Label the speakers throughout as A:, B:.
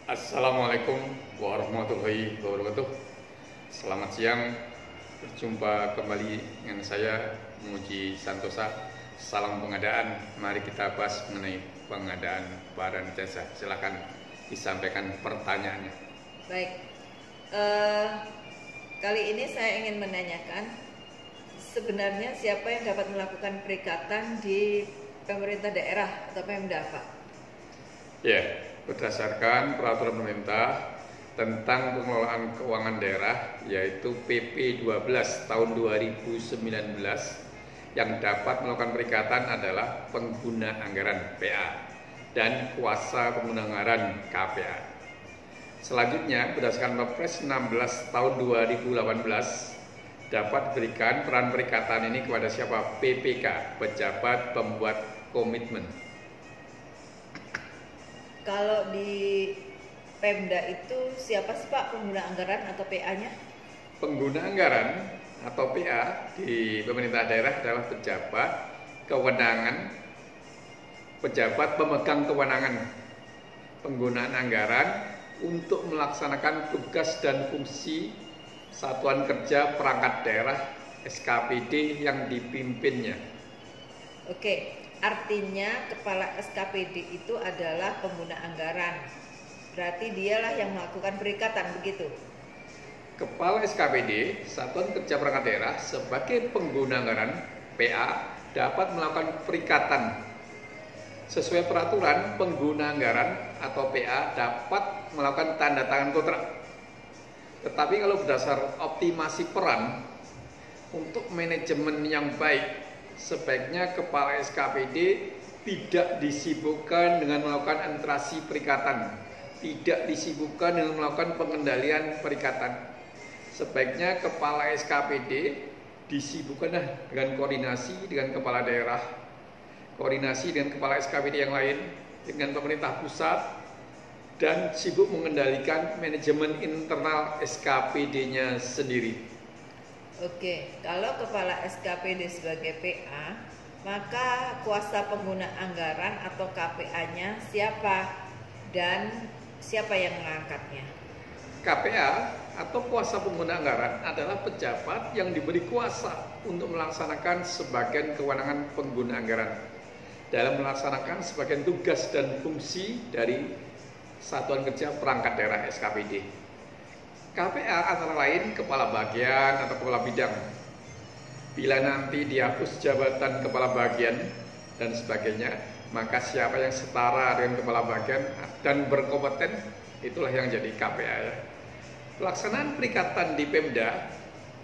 A: Assalamualaikum warahmatullahi wabarakatuh. Selamat siang, berjumpa kembali dengan saya Muji Santosa. Salam pengadaan, mari kita bahas mengenai pengadaan barang jasa. Silakan disampaikan pertanyaannya.
B: Baik, kali ini saya ingin menanyakan sebenarnya siapa yang dapat melakukan perikatan di pemerintah daerah atau Pemda, Pak?
A: Ya, berdasarkan peraturan pemerintah tentang pengelolaan keuangan daerah yaitu PP 12 tahun 2019, yang dapat melakukan perikatan adalah pengguna anggaran PA dan kuasa pengguna anggaran KPA. Selanjutnya, berdasarkan Perpres 16 tahun 2018 dapat diberikan peran perikatan ini kepada siapa? PPK, pejabat pembuat komitmen.
B: Kalau di Pemda itu siapa sih, Pak, pengguna anggaran atau PA-nya?
A: Pengguna anggaran atau PA di pemerintah daerah adalah pejabat kewenangan, pejabat pemegang kewenangan penggunaan anggaran untuk melaksanakan tugas dan fungsi satuan kerja perangkat daerah SKPD yang dipimpinnya.
B: Oke, artinya kepala SKPD itu adalah pengguna anggaran. Berarti dialah yang melakukan perikatan, begitu?
A: Kepala SKPD, Satuan Kerja Perangkat Daerah, sebagai pengguna anggaran PA dapat melakukan perikatan. Sesuai peraturan, pengguna anggaran atau PA dapat melakukan tanda tangan kontrak. Tetapi kalau berdasar optimasi peran untuk manajemen yang baik, sebaiknya kepala SKPD tidak disibukkan dengan melakukan administrasi perikatan, tidak disibukkan dengan melakukan pengendalian perikatan. Sebaiknya kepala SKPD disibukkan dengan koordinasi dengan kepala daerah, koordinasi dengan kepala SKPD yang lain, dengan pemerintah pusat, dan sibuk mengendalikan manajemen internal SKPD-nya sendiri.
B: Oke, kalau kepala SKPD sebagai PA, maka kuasa pengguna anggaran atau KPA-nya siapa dan siapa yang mengangkatnya?
A: KPA atau kuasa pengguna anggaran adalah pejabat yang diberi kuasa untuk melaksanakan sebagian kewenangan pengguna anggaran dalam melaksanakan sebagian tugas dan fungsi dari Satuan Kerja Perangkat Daerah SKPD. KPA antara lain kepala bagian atau kepala bidang. Bila nanti dihapus jabatan kepala bagian dan sebagainya, maka siapa yang setara dengan kepala bagian dan berkompeten, itulah yang jadi KPA ya. Pelaksanaan perikatan di Pemda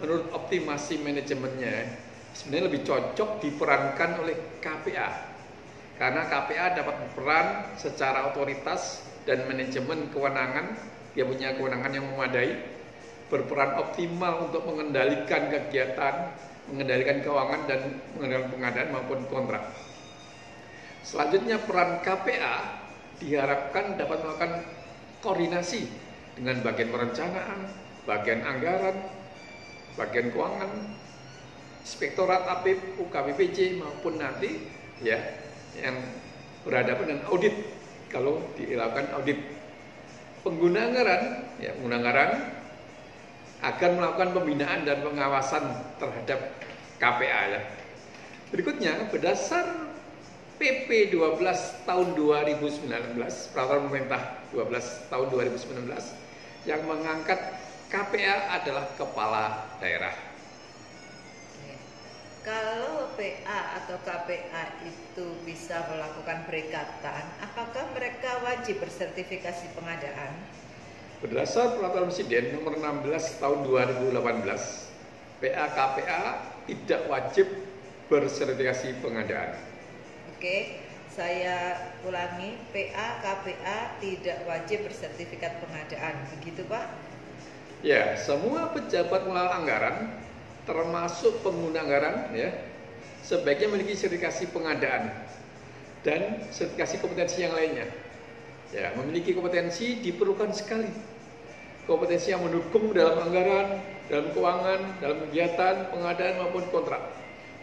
A: menurut optimasi manajemennya sebenarnya lebih cocok diperankan oleh KPA, karena KPA dapat berperan secara otoritas dan manajemen kewenangan. Dia punya kewenangan yang memadai, berperan optimal untuk mengendalikan kegiatan, mengendalikan keuangan, dan mengendalikan pengadaan maupun kontrak. Selanjutnya, peran KPA diharapkan dapat melakukan koordinasi dengan bagian perencanaan, bagian anggaran, bagian keuangan, Inspektorat APIP, UKPPJ, maupun nanti ya yang berhadapan dengan audit kalau dilakukan audit. Pengguna anggaran, ya, pengguna anggaran akan melakukan pembinaan dan pengawasan terhadap KPA ya. Berikutnya, berdasar PP 12 tahun 2019, peraturan pemerintah 12 tahun 2019, yang mengangkat KPA adalah kepala daerah.
B: Kalau PA atau KPA itu bisa melakukan perikatan, apakah mereka wajib bersertifikasi pengadaan?
A: Berdasar peraturan Presiden nomor 16 tahun 2018, PA KPA tidak wajib bersertifikasi pengadaan.
B: Oke, saya ulangi, PA KPA tidak wajib bersertifikat pengadaan, begitu Pak?
A: Ya, semua pejabat pengelola anggaran termasuk pengguna anggaran ya, sebaiknya memiliki sertifikasi pengadaan dan sertifikasi kompetensi yang lainnya. Ya, memiliki kompetensi diperlukan sekali. Kompetensi yang mendukung dalam anggaran, dalam keuangan, dalam kegiatan, pengadaan maupun kontrak.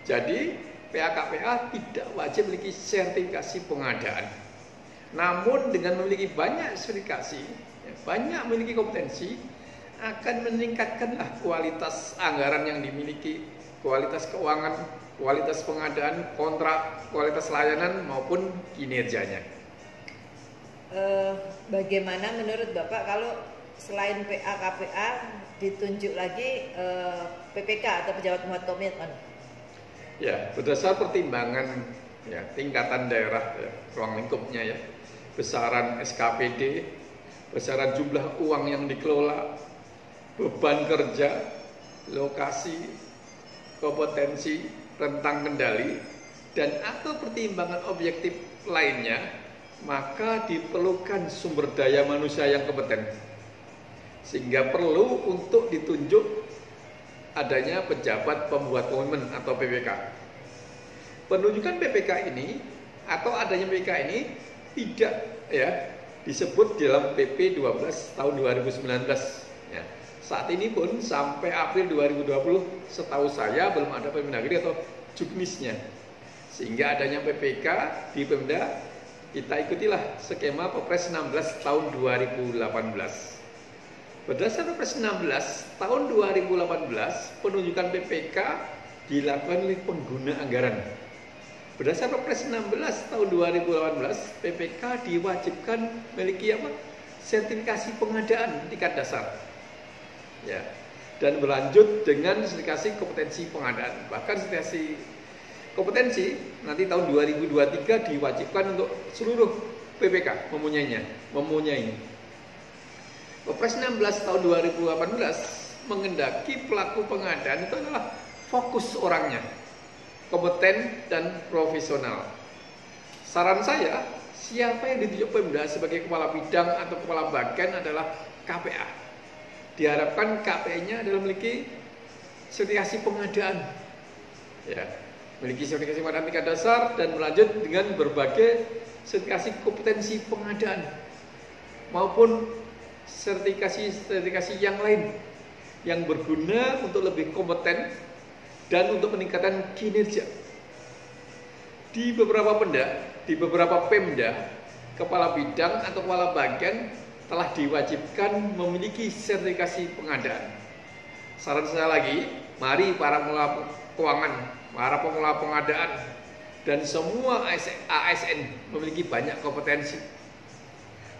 A: Jadi, PA KPA tidak wajib memiliki sertifikasi pengadaan. Namun dengan memiliki banyak sertifikasi, banyak memiliki kompetensi, akan meningkatkanlah kualitas anggaran yang dimiliki, kualitas keuangan, kualitas pengadaan, kontrak, kualitas layanan maupun kinerjanya.
B: Bagaimana menurut Bapak kalau selain PA KPA ditunjuk lagi PPK atau pejabat pembuat komitmen?
A: Ya, berdasar pertimbangan ya, tingkatan daerah, ya, ruang lingkupnya ya, besaran SKPD, besaran jumlah uang yang dikelola, beban kerja, lokasi, kompetensi, rentang kendali, dan atau pertimbangan objektif lainnya, maka diperlukan sumber daya manusia yang kompeten. Sehingga perlu untuk ditunjuk adanya pejabat pembuat komitmen atau PPK. Penunjukan PPK ini atau adanya PPK ini tidak ya disebut dalam PP 12 tahun 2019. Ya. Saat ini pun sampai April 2020 setahu saya belum ada Permendagri atau juknisnya. Sehingga adanya PPK di Pemda, kita ikutilah skema Perpres 16 tahun 2018. Berdasarkan Perpres 16 tahun 2018, penunjukan PPK dilakukan oleh pengguna anggaran. Berdasarkan Perpres 16 tahun 2018, PPK diwajibkan memiliki apa? Sertifikasi pengadaan tingkat dasar. Ya. Dan berlanjut dengan sertifikasi kompetensi pengadaan. Bahkan sertifikasi kompetensi nanti tahun 2023 diwajibkan untuk seluruh PPK mempunyai. Perpres 16 tahun 2018 mengendaki pelaku pengadaan itu adalah fokus orangnya, kompeten dan profesional. Saran saya, siapa yang ditunjuk Pemda sebagai kepala bidang atau kepala bagian adalah KPA. Diharapkan KPA-nya adalah memiliki sertifikasi pengadaan, ya, memiliki sertifikasi pengadaan tingkat dasar dan berlanjut dengan berbagai sertifikasi kompetensi pengadaan maupun sertifikasi yang lain yang berguna untuk lebih kompeten dan untuk meningkatkan kinerja. Di beberapa Pemda, kepala bidang atau kepala bagian telah diwajibkan memiliki sertifikasi pengadaan. Saran saya lagi, mari para pengelola keuangan, para pengelola pengadaan, dan semua ASN memiliki banyak kompetensi.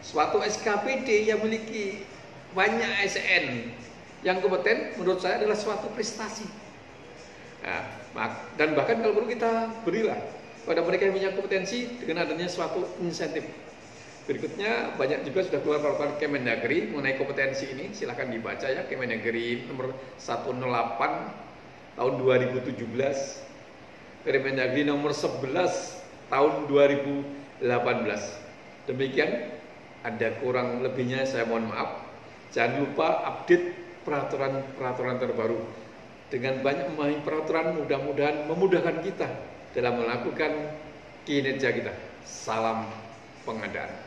A: Suatu SKPD yang memiliki banyak ASN yang kompeten, menurut saya adalah suatu prestasi. Nah, dan bahkan kalau perlu kita berilah pada mereka yang punya kompetensi dengan adanya suatu insentif. Berikutnya banyak juga sudah keluar peraturan Kemendagri mengenai kompetensi ini, silahkan dibaca ya, Kemendagri nomor 108 tahun 2017, Kemendagri nomor 11 tahun 2018. Demikian, ada kurang lebihnya saya mohon maaf. Jangan lupa update peraturan-peraturan terbaru. Dengan banyak memahami peraturan, mudah-mudahan memudahkan kita dalam melakukan kinerja kita. Salam pengadaan.